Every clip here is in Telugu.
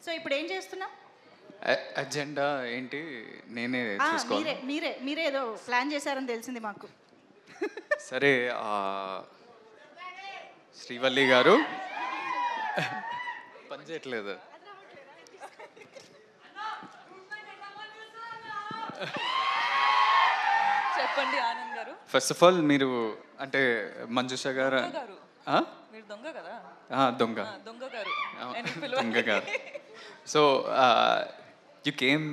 సో ఇప్పుడు ఏం చేస్తున్నాం? అజెండా ఏంటి నేనే చూసుకోవాలి. మీరే ఏదో ప్లాన్ చేశారని తెలిసింది మాకు. సరే, శ్రీవల్లి గారు పని చేయట్లేదు. చెప్పండి ఆనంద్ గారు. ఫస్ట్ ఆఫ్ ఆల్ మీరు అంటే మంజుష గారు మీరు దొంగ కదా? దొంగ గారు దొంగ గారు. సో యు కేమ్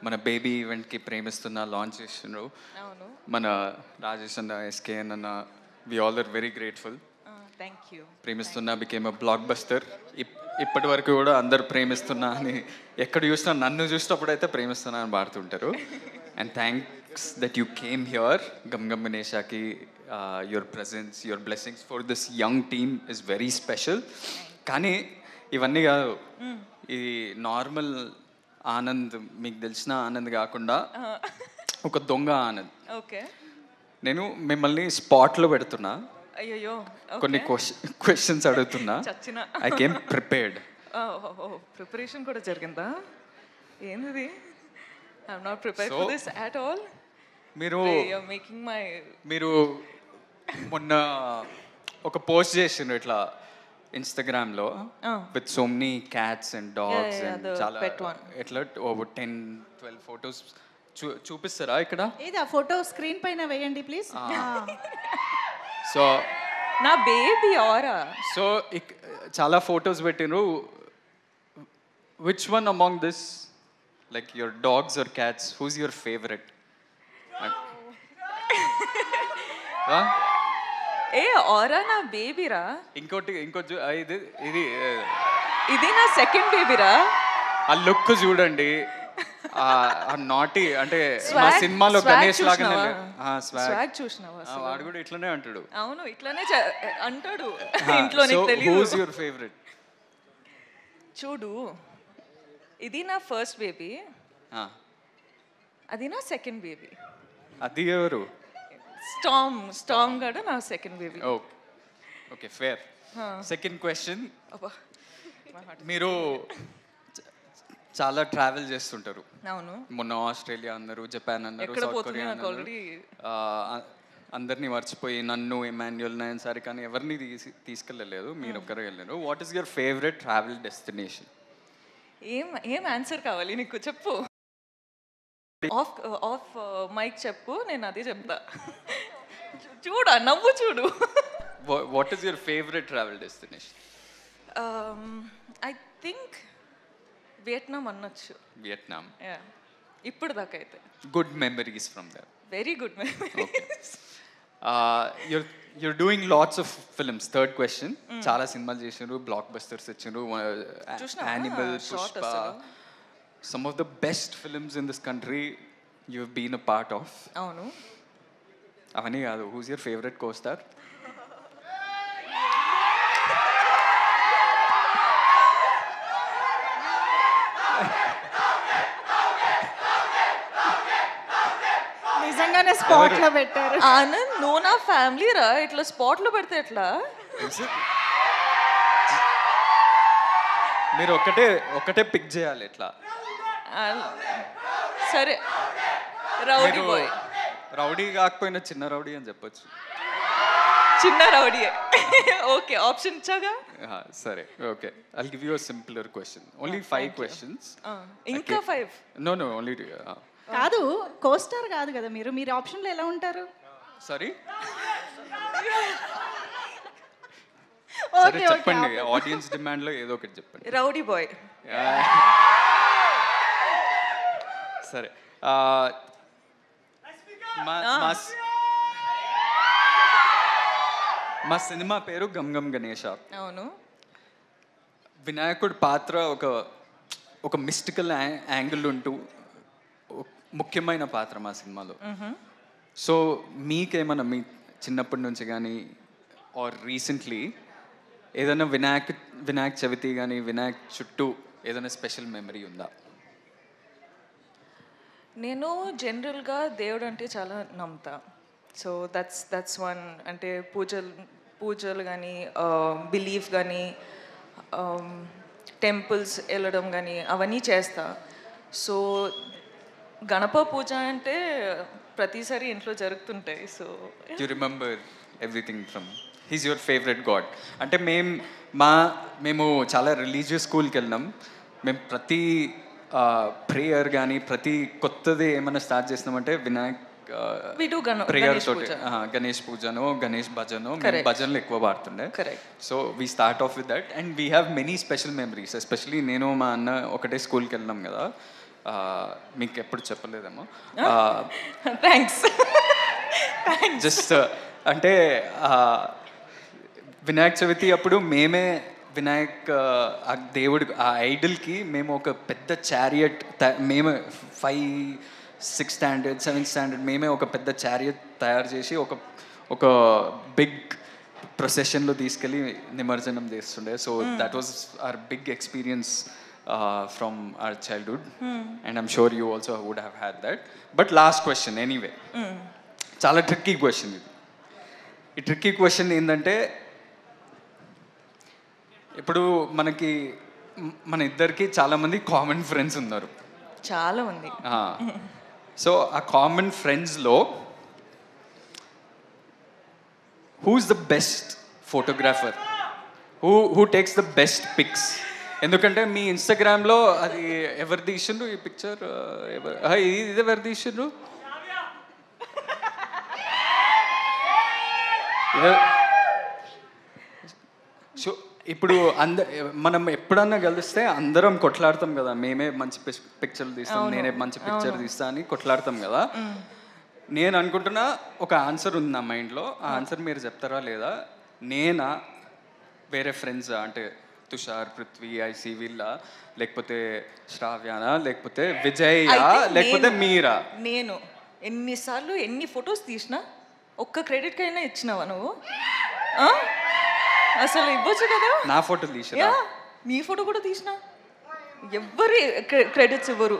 మన బేబీ ఈవెంట్కి ప్రేమిస్తున్న లాంచ్ చేసినారు. మన రాజేష్ అన్న, ఎస్కేఎన్ అన్న, we all are very grateful. Premistunna became a blockbuster. ఇప్పటి వరకు కూడా అందరు ప్రేమిస్తున్నా అని ఎక్కడ చూసినా, నన్ను చూసినప్పుడు అయితే ప్రేమిస్తున్నా అని పాడుతుంటారు. And thanks that you came here. గమ్ గమ్ గణేషాకి your presence, your blessings for this young team is very special. కానీ ఇవన్నీ కాదు, ఈ నార్మల్ ఆనంద్, మీకు తెలిసిన ఆనంద్ కాకుండా ఒక దొంగ ఆనంద్. నేను మిమ్మల్ని స్పాట్లో పెడుతున్నా, అయ్యో కొన్ని క్వశ్చన్స్ అడుగుతున్నా. I came prepared. ప్రిపరేషన్ కూడా జరిగిందా? ఏంది? I'm not prepared for this at all. మీరు మొన్న ఒక పోస్ట్ చేసిండ్రు ఇట్లా ఇన్స్టాగ్రామ్లో with so many cats and dogs and చాలా ఎట్లా 10-12 ఫొటోస్ చూపిస్తారా ఇక్కడ? ఏది ఆ ఫోటో స్క్రీన్ పైన వేయండి ప్లీజ్. సో నా బేబీ ఆరా. సో చాలా ఫొటోస్ పెట్టినరు. Which one among this, like your dogs or cats, who's your favourite? ఏ ఆరా నా బేబీరా. ఇంకోటి ఇది ఇది ఇది నా సెకండ్ బేబీరా. ఆ లుక్ చూడండి, నాటి అంటే మా సినిమాలో గణేష్ లాగానే స్వాగ్ చూసినావా? వాడు కూడా ఇట్లానే అంటాడు. అవును, ఇట్లానే అంటాడు ఇంట్లో. నీకు తెలియదు. Who's your favourite? చూడు, ఇది నా ఫస్ట్ బేబీ, అది నా సెకండ్ బేబీ. అది ఎవరు? స్టామ్ గడ నా second baby. Okay, fair. Second question, మీరు చాలా ట్రావెల్ చేస్తుంటారు. అవును. మొన్న ఆస్ట్రేలియా అన్నారు, జపాన్ అన్నారు, సౌత్ కొరియా అన్నారు. అందరినీ మర్చిపోయి నన్ను, ఎమాన్యుయల్, నయన్ సారి కానీ ఎవరిని తీసుకెళ్ళలేదు, మీరు ఒక్కరే వెళ్ళారు. What is your favourite travel destination? ఏం ఆన్సర్ కావాలి నీకు? చెప్పు. ఆఫ్ మైక్ చెప్పు, నేను అదే చెప్తా. చూడు, నవ్వు చూడు. What is your favourite travel destination? I think Vietnam అనొచ్చు. వియట్నాం. ఇప్పుడు దాకా అయితే. Good memories from there. Very good memories. You're doing lots of films. Third question. చాలా సినిమాలు చేసినారు, బ్లాక్ బస్టర్స్ ఇచ్చినారు. Animal, Pushpa, some of the best films in this country you've been a part of. అవును. అవన్నీ కాదు, who's your favorite co-star? నిజంగానే స్పాట్ లో పెట్టారు. ఆనంద్, నువ్వు నా ఫ్యామిలీ రా, ఇట్లా స్పాట్ లో పెడితే ఎట్లా? మీరు ఒకటే పిక్ చేయాలి ఇట్లా. సరే, రౌడీ బాయ్. రౌడీ కాకపోయినా చిన్న రౌడీ అని చెప్పొచ్చు. చిన్న రౌడీ. ఓకే, ఆప్షన్ ఇచ్చాగా. సరే, okay. I'll give you a simpler question. Only 5 questions. ఇంకా 5? No, only కాదు, కోస్టార్ కాదు కదా మీరు ఆప్షన్లో ఎలా ఉంటారు? సారీ, ఓకే, చెప్పండి. ఆడియన్స్ డిమాండ్ లో ఏదో ఒకటి చెప్పండి. Rowdy boy. సరే, మా సినిమా పేరు గమ్ గమ్ గణేష. అవును. వినాయకుడి పాత్ర ఒక మిస్టికల్ యాంగిల్ ఉంటూ ముఖ్యమైన పాత్ర మా సినిమాలో. సో మీకేమన్నా మీ చిన్నప్పటి నుంచి కానీ ఆర్ రీసెంట్లీ ఏదైనా వినాయక చవితి కానీ వినాయక్ చుట్టూ ఏదైనా స్పెషల్ మెమరీ ఉందా? నేను జనరల్గా దేవుడు అంటే చాలా నమ్ముతా. So that's one. అంటే పూజలు కానీ బిలీఫ్ కానీ టెంపుల్స్ వెళ్ళడం కానీ అవన్నీ చేస్తా. సో గణప పూజ అంటే ప్రతిసారి ఇంట్లో జరుగుతుంటాయి. So you remember everything from he's your favourite God. అంటే మేము చాలా రిలీజియస్ స్కూల్కి వెళ్ళినాం. మేము ప్రతి ప్రేయర్ కానీ ప్రతి కొత్తది ఏమైనా స్టార్ట్ చేసినామంటే వినాయక్ ప్రేయర్ తోటి గణేష్ పూజను గణేష్ భజను భజనలు ఎక్కువ పాడుతుండే. So we start off with that and we have many special memories. Especially నేను మా అన్న ఒకటే స్కూల్కి వెళ్ళినాం కదా, మీకు ఎప్పుడు చెప్పలేదేమో. థ్యాంక్స్. జస్ట్ అంటే వినాయక చవితి అప్పుడు మేమే వినాయక్ ఆ దేవుడు ఆ ఐడల్కి మేము ఒక పెద్ద చారియట్ మేము 5, 6th standard 7th standard మేమే ఒక పెద్ద చారియట్ తయారు చేసి ఒక బిగ్ ప్రొసెషన్లో తీసుకెళ్ళి నిమజ్జనం చేస్తుండే. So that was our big experience from our childhood and I'm sure you also would have had that. But last question anyway, చాలా ట్రిక్కీ క్వశ్చన్ ఇది. ఈ ట్రిక్కీ క్వశ్చన్ ఏంటంటే ఇప్పుడు మన ఇద్దరికి చాలామంది కామన్ ఫ్రెండ్స్ ఉన్నారు, చాలా మంది. సో ఆ కామన్ ఫ్రెండ్స్లో who's the best photographer, who takes the best pics? ఎందుకంటే మీ ఇన్స్టాగ్రామ్లో అది ఎవరు తీసిండ్రు ఈ పిక్చర్, ఇది ఎవరు తీసిండ్రు? సో ఇప్పుడు మనం ఎప్పుడన్నా కలిస్తే అందరం కొట్లాడతాం కదా, మేమే మంచి పిక్చర్లు తీస్తాం, నేనే మంచి పిక్చర్ తీస్తా అని కొట్లాడతాం కదా. నేను అనుకుంటున్నా ఒక ఆన్సర్ ఉంది నా మైండ్లో, ఆ ఆన్సర్ మీరు చెప్తారా లేదా? నేనా, వేరే ఫ్రెండ్స్ అంటే తుషార్, పృథ్వీ, ఐసీ వీళ్ళ, లేకపోతే శ్రావ్యానా, లేకపోతే విజయ్, లేకపోతే మీరా? నేను ఎన్నిసార్లు ఎన్ని ఫొటోస్ తీసినా ఒక్క క్రెడిట్ అయినా ఇచ్చినావా నువ్వు? అసలు ఇవ్వచ్చు కదా. నా ఫోటో తీసినా, నీ ఫోటో కూడా తీసినా, ఎవ్వరు క్రెడిట్స్ ఇవ్వరు.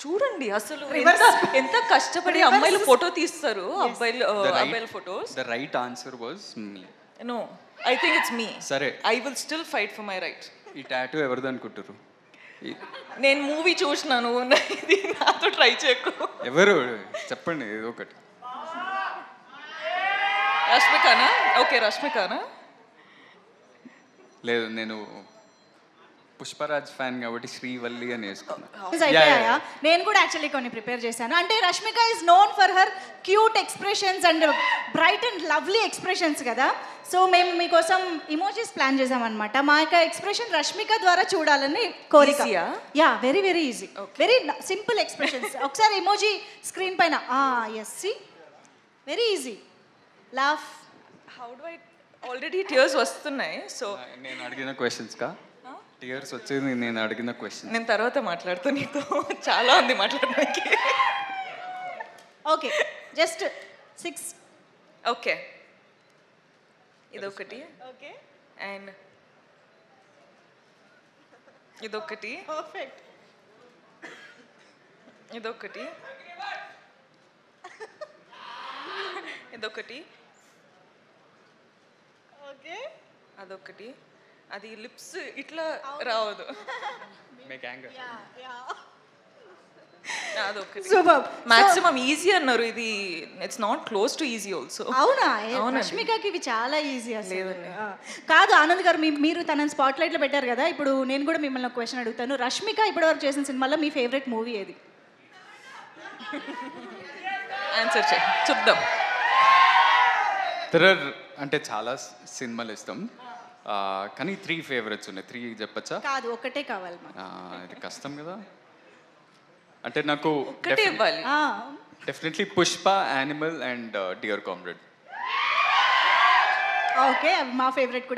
చూడండి అసలు ఎంత కష్టపడి అమ్మాయిలు ఫోటో తీస్తారు, అబ్బాయిల photos. The right answer was me. No, I think it's me. సరే, I will still fight for my right. ఈ టాటూ ఎవరిది అనుకుంటారు? నేను మూవీ చూసినాను, ఇది నాతో ట్రై చేయకు. ఎవరు చెప్పండి ఏదో ఒకటి. రష్మికానా? ఓకే, రష్మికానా? లేదు, నేను పుష్పరాజ్ ఫ్యాన్ కాబట్టి శ్రీవల్లి అని వేసుకున్నాను. నేను కూడా యాక్చువల్లీ కొన్ని ప్రిపేర్ చేశాను. అంటే Rashmika is known for her cute expressions and bright and lovely expressions కదా. సో మేము మీకోసం ఇమోజీస్ ప్లాన్ చేసామన్నమాట. మా యొక్క ఎక్స్ప్రెషన్ రష్మిక ద్వారా చూడాలని కోరిక. Yeah, very very easy, very simple expressions. ఒకసారి ఇమోజీ స్క్రీన్ పైన. Yes, see, very easy. Laugh. How do I? Already tears వస్తున్నాయి. సో నేను అడిగిన క్వశ్చన్స్ కా టియర్స్ వచ్చేది? నేను అడిగిన క్వశ్చన్ నేను తర్వాత మాట్లాడుతూ, నీతో చాలా ఉంది మాట్లాడడానికి. Okay, just 6. ఓకే, ఇదొకటి. ఓకే, అండ్ ఇదొకటి. పర్ఫెక్ట్. ఇదొకటి. ఇదొకటి. ఓకే, అదొకటి. అది లిప్స్ ఇట్లా రావదు. అదొకటి. మాక్సిమం ఈజీ అన్నారు, ఇది it's not close to easy also. అవునా? రష్మికకి ఇవి చాలా ఈజీ అసలు. కాదు ఆనంద్ గారు, మీరు తనని స్పాట్ లైట్లో పెట్టారు కదా. ఇప్పుడు నేను కూడా మిమ్మల్ని ఒక క్వశ్చన్ అడుగుతాను. రష్మిక ఇప్పటివరకు చేసిన సినిమాలో మీ ఫేవరెట్ మూవీ ఏది? ఆన్సర్ చేయి, చూద్దాం. థ్రిల్లర్ అంటే చాలా సినిమాలు ఇస్తాం, కానీ 3 ఫేవరెట్స్ ఉన్నాయి. 3 చెప్పచ్చా? కాదు, ఒకటే కావాలి. ఇది కష్టం కదా. అంటే నాకు ఒకటే ఇవ్వాలి. Definitely Pushpa, animal and dear comrade. Okay, మా ఫేవరెట్ కూడా.